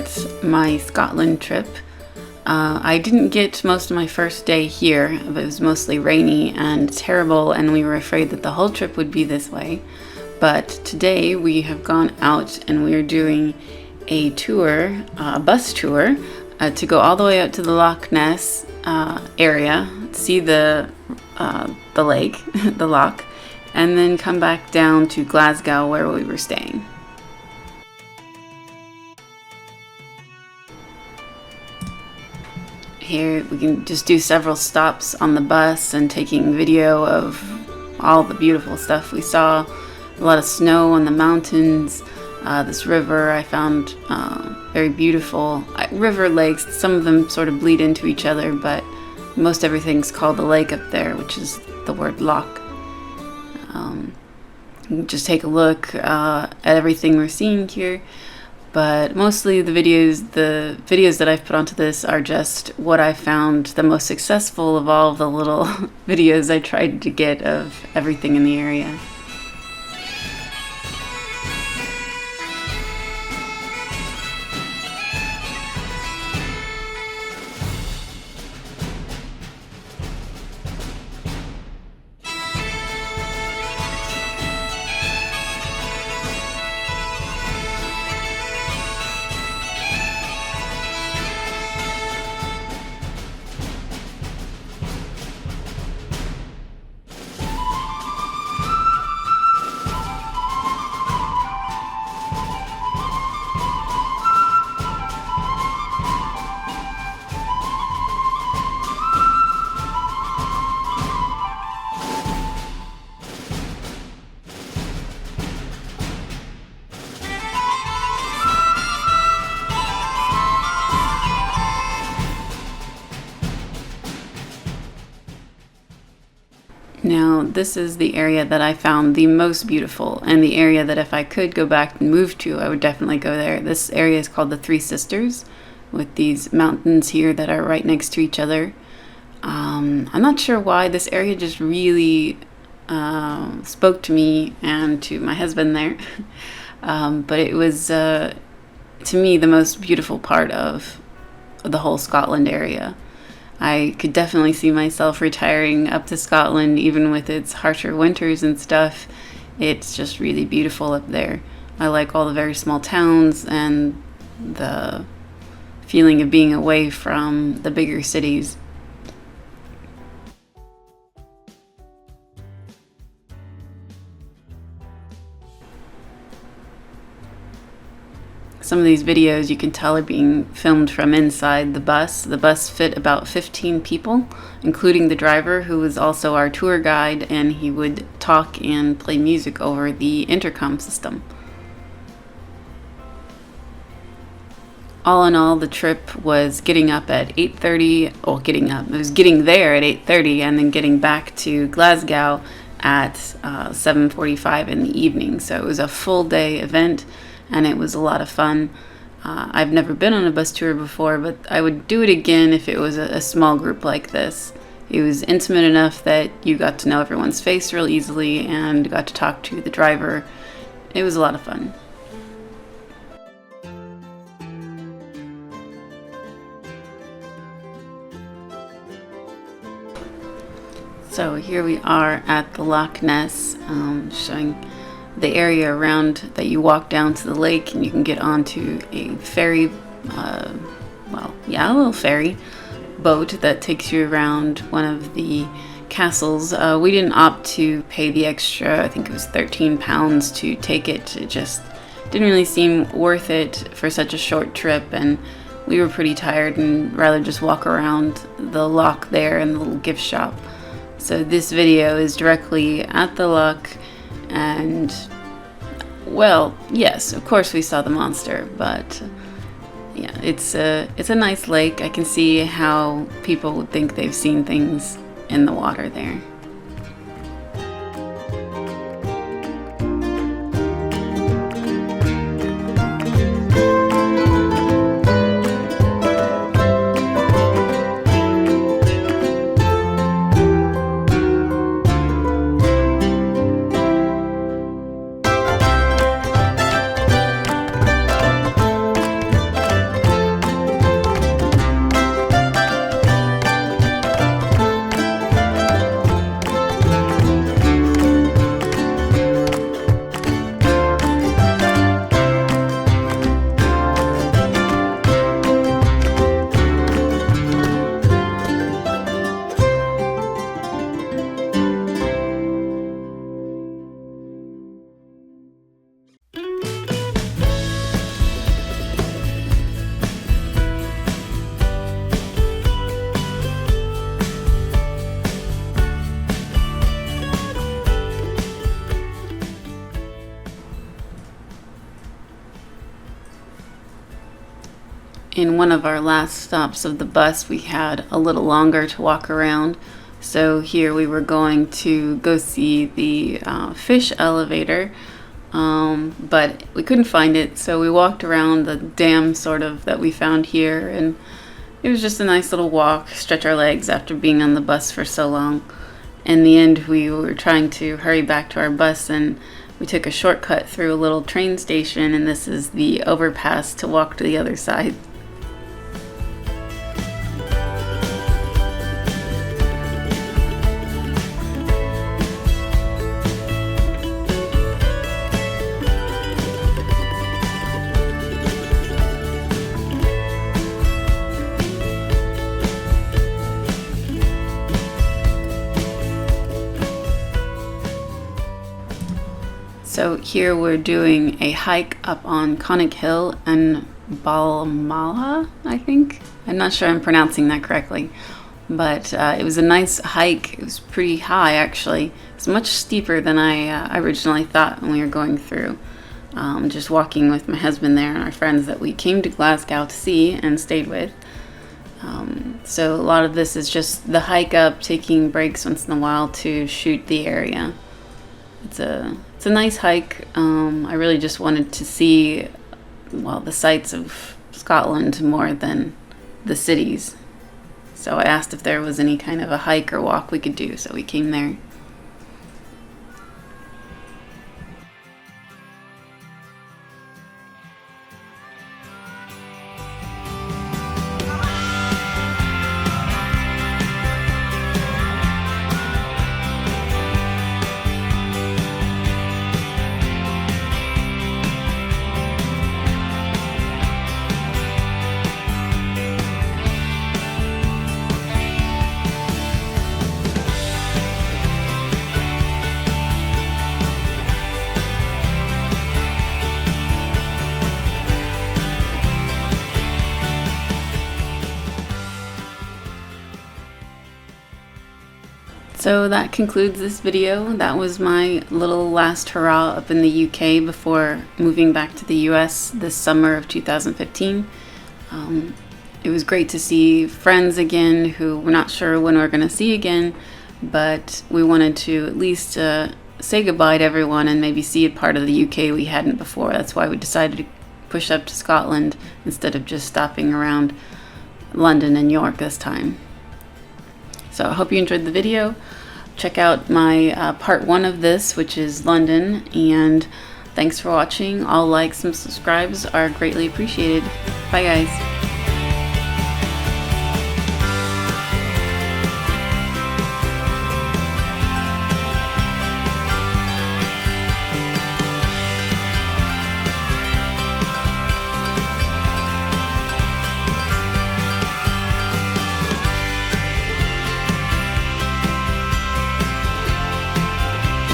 start my Scotland trip. I didn't get most of my first day here, but it was mostly rainy and terrible, and we were afraid that the whole trip would be this way. But today we have gone out and we are doing a tour, a bus tour, to go all the way out to the Loch Ness area, see the lake, the loch, and then come back down to Glasgow where we were staying. Here we can just do several stops on the bus and taking video of all the beautiful stuff we saw. A lot of snow on the mountains, this river I found very beautiful. River lakes, some of them sort of bleed into each other, but most everything's called a lake up there, which is the word loch. Just take a look at everything we're seeing here. But mostly the videos that I've put onto this are just what I found the most successful of all of the little videos I tried to get of everything in the area. Now, this is the area that I found the most beautiful, and the area that if I could go back and move to, I would definitely go there. This area is called the Three Sisters, with these mountains here that are right next to each other. I'm not sure why this area just really spoke to me and to my husband there, but it was, to me, the most beautiful part of the whole Scotland area. I could definitely see myself retiring up to Scotland, even with its harsher winters and stuff. It's just really beautiful up there. I like all the very small towns and the feeling of being away from the bigger cities. Some of these videos you can tell are being filmed from inside the bus. The bus fit about 15 people, including the driver, who was also our tour guide, and he would talk and play music over the intercom system. All in all, the trip was getting up at 8:30, it was getting there at 8:30 and then getting back to Glasgow at 7:45 in the evening. So it was a full day event, and it was a lot of fun. I've never been on a bus tour before, but I would do it again if it was a small group like this. It was intimate enough that you got to know everyone's face real easily and got to talk to the driver. It was a lot of fun. So here we are at the Loch Ness, showing the area around that you walk down to the lake, and you can get onto a ferry, a little ferry boat that takes you around one of the castles. We didn't opt to pay the extra, I think it was £13 to take it. It just didn't really seem worth it for such a short trip, and we were pretty tired and rather just walk around the loch there and the little gift shop. So this video is directly at the loch. And, well, yes, of course we saw the monster, but yeah, it's a nice lake. I can see how people would think they've seen things in the water there. during one of our last stops of the bus, we had a little longer to walk around. So here we were going to go see the fish elevator, but we couldn't find it. So we walked around the dam sort of that we found here, and it was just a nice little walk, stretch our legs after being on the bus for so long. In the end, we were trying to hurry back to our bus, and we took a shortcut through a little train station, and this is the overpass to walk to the other side. So here we're doing a hike up on Conic Hill and Balmala, I think. I'm not sure I'm pronouncing that correctly, but it was a nice hike. It was pretty high, actually. It's much steeper than I originally thought when we were going through. Just walking with my husband there and our friends that we came to Glasgow to see and stayed with. So a lot of this is just the hike up, taking breaks once in a while to shoot the area. It's a nice hike. I really just wanted to see, well, the sights of Scotland more than the cities. So I asked if there was any kind of a hike or walk we could do, so we came there. So that concludes this video. That was my little last hurrah up in the UK before moving back to the US this summer of 2015. It was great to see friends again who we're not sure when we're going to see again, but we wanted to at least say goodbye to everyone and maybe see a part of the UK we hadn't before. That's why we decided to push up to Scotland instead of just stopping around London and York this time. So I hope you enjoyed the video. Check out my part 1 of this, which is London, and thanks for watching. All likes and subscribes are greatly appreciated. Bye guys.